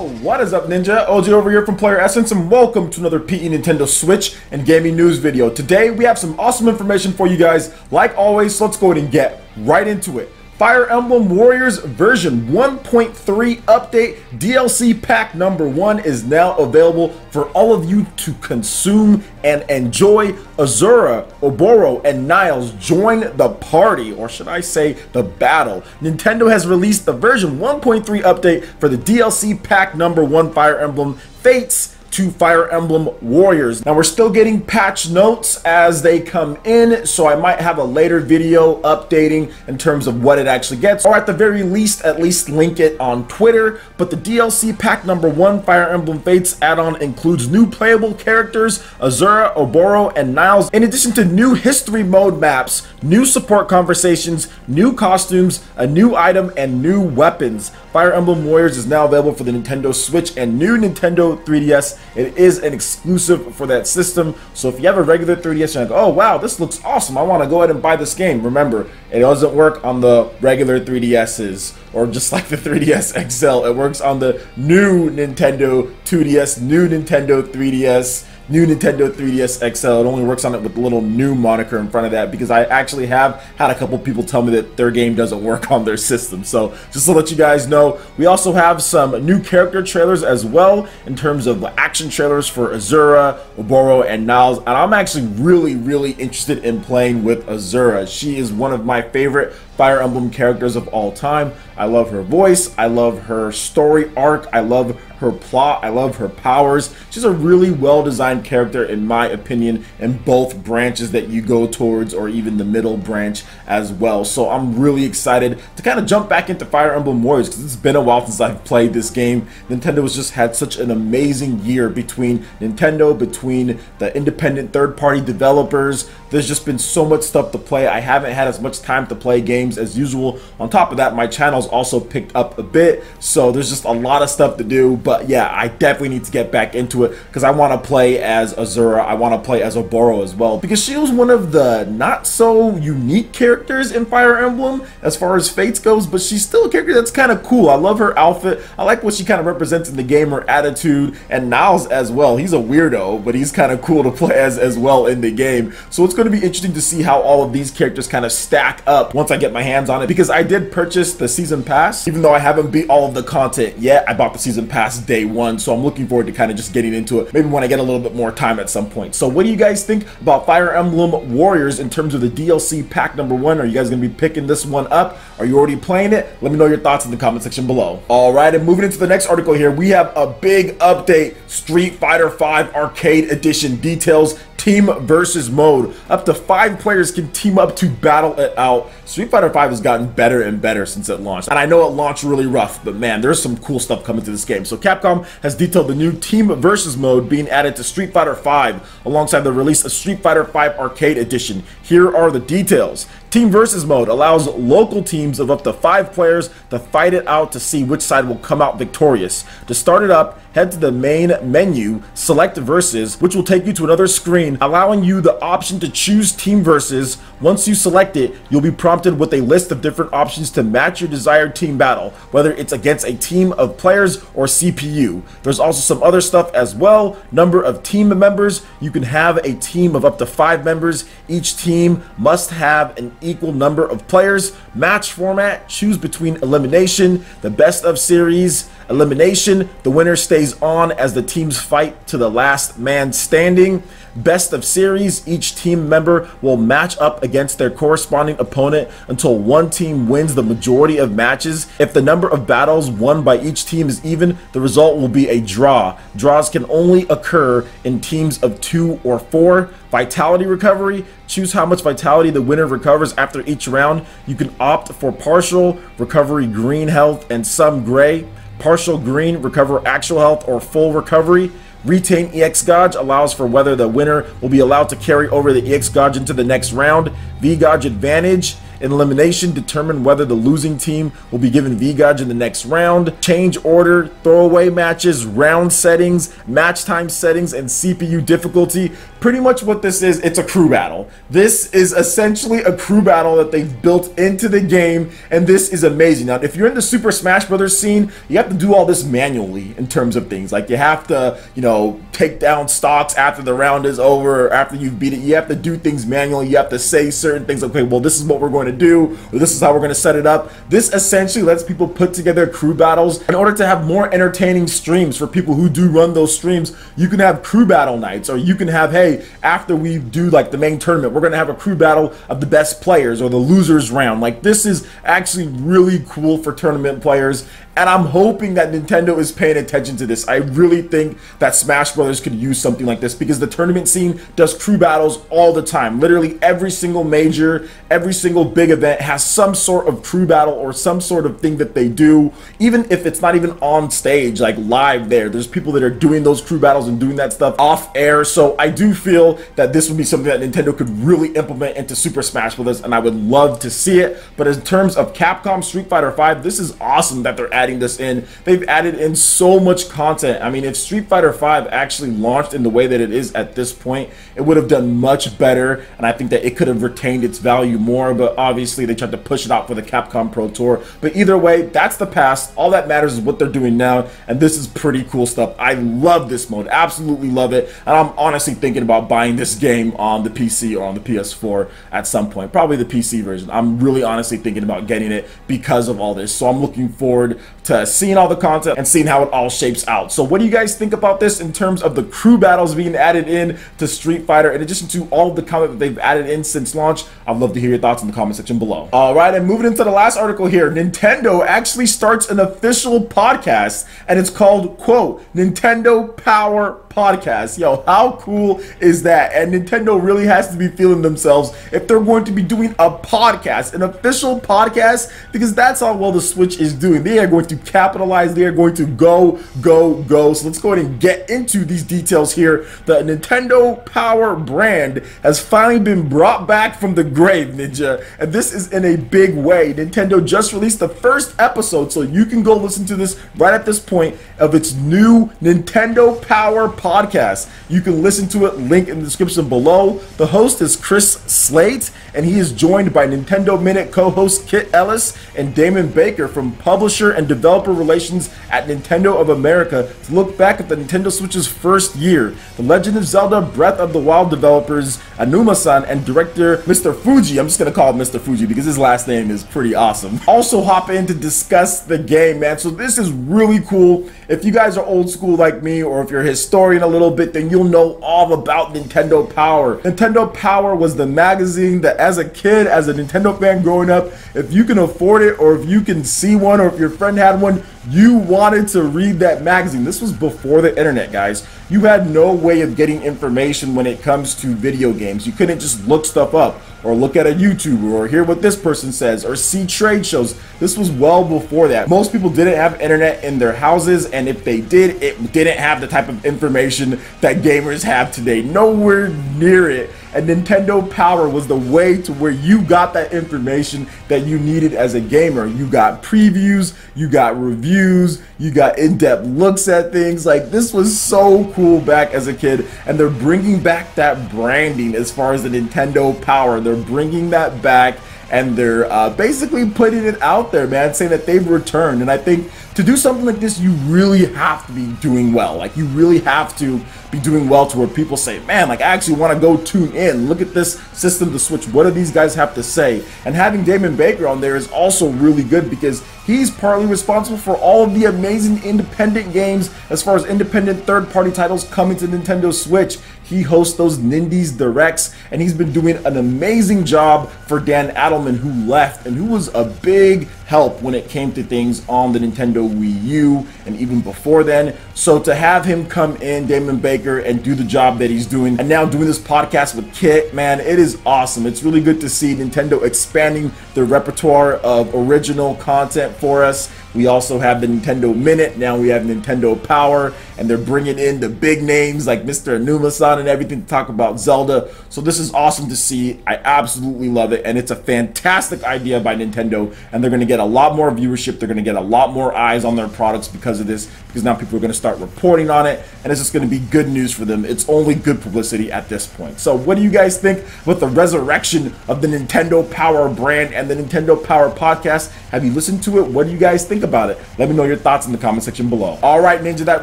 Yo, what is up, Ninja? OG over here from Player Essence, and welcome to another PE Nintendo Switch and gaming news video. Today we have some awesome information for you guys. Like always, so let's go ahead and get right into it. Fire Emblem Warriors version 1.3 update DLC pack number 1 is now available for all of you to consume and enjoy. Azura, Oboro, and Niles join the party, or should I say the battle. Nintendo has released the version 1.3 update for the DLC pack number 1 Fire Emblem Fates to Fire Emblem Warriors. Now we're still getting patch notes as they come in, so I might have a later video updating in terms of what it actually gets, or at the very least, at least link it on Twitter. But the DLC pack number 1 Fire Emblem Fates add-on includes new playable characters, Azura, Oboro, and Niles, in addition to new history mode maps, new support conversations, new costumes, a new item, and new weapons. Fire Emblem Warriors is now available for the Nintendo Switch and new Nintendo 3DS. It is an exclusive for that system, so if you have a regular 3DS, you're like, oh wow, this looks awesome, I want to go ahead and buy this game. Remember, it doesn't work on the regular 3DSs, or just like the 3DS XL. It works on the new Nintendo 2DS, new Nintendo 3DS, new Nintendo 3DS XL. It only works on it with the little new moniker in front of that, because I actually have had a couple people tell me that their game doesn't work on their system. So just to let you guys know, we also have some new character trailers as well, in terms of action trailers for Azura, Oboro, and Niles. And I'm actually really interested in playing with Azura. She is one of my favorite Fire Emblem characters of all time. I love her voice, I love her story arc, I love her plot, I love her powers. She's a really well-designed character in my opinion in both branches that you go towards, or even the middle branch as well. So I'm really excited to kind of jump back into Fire Emblem Warriors, because it's been a while since I've played this game. Nintendo has just had such an amazing year between Nintendo, between the independent third-party developers. There's just been so much stuff to play. I haven't had as much time to play games as usual. On top of that, my channel's also picked up a bit, so there's just a lot of stuff to do. But yeah, I definitely need to get back into it, because I want to play as Azura, I want to play as Oboro as well, because she was one of the not so unique characters in Fire Emblem as far as Fates goes, but she's still a character that's kind of cool. I love her outfit, I like what she kind of represents in the game, her attitude, and Niles as well. He's a weirdo, but he's kind of cool to play as well in the game. So it's going to be interesting to see how all of these characters kind of stack up once I get my hands on it, because I did purchase the season pass. Even though I haven't beat all of the content yet, I bought the season pass day 1, so I'm looking forward to kind of just getting into it, maybe when I get a little bit more time at some point. So what do you guys think about Fire Emblem Warriors in terms of the DLC pack number 1? Are you guys going to be picking this one up? Are you already playing it? Let me know your thoughts in the comment section below. Alright, and moving into the next article here, we have a big update. Street Fighter V Arcade Edition details team versus mode. Up to 5 players can team up to battle it out. Street Fighter V has gotten better and better since it launched, and I know it launched really rough, but man, there's some cool stuff coming to this game. So Capcom has detailed the new team versus mode being added to Street Fighter V alongside the release of Street Fighter V Arcade Edition. Here are the details. Team versus mode allows local teams of up to 5 players to fight it out to see which side will come out victorious. To start it up, head to the main menu, select versus, which will take you to another screen, allowing you the option to choose team versus. Once you select it, you'll be prompted with a list of different options to match your desired team battle, whether it's against a team of players or CPU. There's also some other stuff as well. Number of team members. You can have a team of up to 5 members. Each team must have an equal number of players. Match format, choose between elimination, the best of series, elimination. The winner stays on as the teams fight to the last man standing. Best of series, each team member will match up against their corresponding opponent until one team wins the majority of matches. If the number of battles won by each team is even, the result will be a draw. Draws can only occur in teams of 2 or 4. Vitality recovery, choose how much vitality the winner recovers after each round. You can opt for partial recovery, green health, and some gray. Partial green, recover actual health or full recovery. Retain EX Gauge allows for whether the winner will be allowed to carry over the EX Gauge into the next round. V Gauge Advantage and elimination determine whether the losing team will be given V-Gouge in the next round. Change order, throwaway matches, round settings, match time settings, and CPU difficulty. Pretty much what this is, it's a crew battle. This is essentially a crew battle that they've built into the game, and this is amazing. Now, if you're in the Super Smash Brothers scene, you have to do all this manually in terms of things. Like, you have to, you know, take down stocks after the round is over, or after you've beat it. You have to do things manually. You have to say certain things. Okay, well, this is what we're going to do, or this is how we're going to set it up. This essentially lets people put together crew battles in order to have more entertaining streams. For people who do run those streams, you can have crew battle nights, or you can have, hey, after we do like the main tournament, we're going to have a crew battle of the best players, or the losers round. Like, this is actually really cool for tournament players, and I'm hoping that Nintendo is paying attention to this. I really think that Smash Brothers could use something like this, because the tournament scene does crew battles all the time. Literally every single major, every single big event has some sort of crew battle or some sort of thing that they do, even if it's not even on stage, like live there. There's people that are doing those crew battles and doing that stuff off air. So I do feel that this would be something that Nintendo could really implement into Super Smash Bros., and I would love to see it. But in terms of Capcom Street Fighter V, this is awesome that they're adding this in. They've added in so much content. I mean, if Street Fighter V actually launched in the way that it is at this point, it would have done much better, and I think that it could have retained its value more. But obviously they tried to push it out for the Capcom Pro Tour. But either way, that's the past. All that matters is what they're doing now, and this is pretty cool stuff. I love this mode, absolutely love it, and I'm honestly thinking about buying this game on the PC or on the PS4 at some point, probably the PC version. I'm really honestly thinking about getting it because of all this. So I'm looking forward to seeing all the content and seeing how it all shapes out. So what do you guys think about this in terms of the crew battles being added in to Street Fighter, in addition to all of the content that they've added in since launch? I'd love to hear your thoughts in the comment section below. All right, and moving into the last article here, Nintendo actually starts an official podcast, and it's called, quote, Nintendo Power Podcast. Yo, how cool is that? And Nintendo really has to be feeling themselves if they're going to be doing a podcast, an official podcast, because that's how well the Switch is doing. They are going to capitalize. They are going to go. So let's go ahead and get into these details here. The Nintendo Power brand has finally been brought back from the grave, Ninja, and this is in a big way. Nintendo just released the first episode, so you can go listen to this right at this point, of its new Nintendo Power podcast. You can listen to it, link in the description below. The host is Chris Slate, and he is joined by Nintendo Minute co-host Kit Ellis and Damon Baker from publisher and developer relations at Nintendo of America to look back at the Nintendo Switch's first year. The Legend of Zelda Breath of the Wild developers Anuma-san and director Mr. Fuji, I'm just going to call him Mr. Fuji because his last name is pretty awesome, also hop in to discuss the game, man. So this is really cool. If you guys are old school like me, or if you're a historian a little bit, then you'll know all about Nintendo Power. Nintendo Power was the magazine that, as a kid, as a Nintendo fan growing up, if you can afford it, or if you can see one, or if your friend had one, you wanted to read that magazine. This was before the internet, guys. You had no way of getting information when it comes to video games. You couldn't just look stuff up, or look at a YouTuber, or hear what this person says, or see trade shows. This was well before that. Most people didn't have internet in their houses, and if they did, it didn't have the type of information that gamers have today. Nowhere near it. And Nintendo Power was the way to where you got that information that you needed as a gamer. You got previews, you got reviews, you got in-depth looks at things. Like, this was so cool back as a kid, and they're bringing back that branding as far as the Nintendo Power. They're bringing that back, and they're basically putting it out there, man, saying that they've returned. And I think to do something like this, you really have to be doing well. Like, you really have to be doing well to where people say, man, like, I actually want to go tune in. Look at this system, the Switch. What do these guys have to say? And having Damon Baker on there is also really good, because he's partly responsible for all of the amazing independent games as far as independent third-party titles coming to Nintendo Switch. He hosts those Nindies Directs, and he's been doing an amazing job for Dan Adelman, who left and who was a big help when it came to things on the Nintendo Wii U and even before then. So to have him come in, Damon Baker, maker and do the job that he's doing. And now doing this podcast with Kit, man, it is awesome. It's really good to see Nintendo expanding their repertoire of original content for us. We also have the Nintendo Minute. Now we have Nintendo Power, and they're bringing in the big names like Mr. Anuma-san and everything to talk about Zelda. So this is awesome to see. I absolutely love it, and it's a fantastic idea by Nintendo, and they're going to get a lot more viewership. They're going to get a lot more eyes on their products because of this, because now people are going to start reporting on it, and it's just going to be good news for them. It's only good publicity at this point. So what do you guys think about the resurrection of the Nintendo Power brand and the Nintendo Power podcast? Have you listened to it? What do you guys think about it? Let me know your thoughts in the comment section below. All right, Ninja, that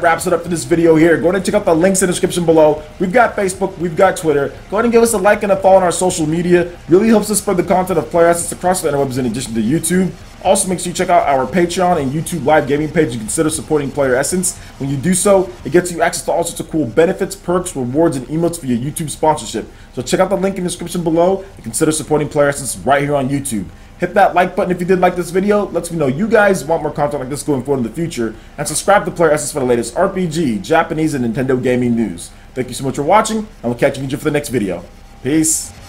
wraps it up for this video here. Go ahead and check out the links in the description below. We've got Facebook, we've got Twitter. Go ahead and give us a like and a follow on our social media. Really helps us spread the content of player assets across the interwebs in addition to YouTube. Also, make sure you check out our Patreon and YouTube live gaming page and consider supporting Player Essence. When you do so, it gets you access to all sorts of cool benefits, perks, rewards, and emotes for your YouTube sponsorship. So check out the link in the description below and consider supporting Player Essence right here on YouTube. Hit that like button if you did like this video. Lets me know you guys want more content like this going forward in the future. And subscribe to Player Essence for the latest RPG, Japanese, and Nintendo gaming news. Thank you so much for watching, and we'll catch you for the next video. Peace.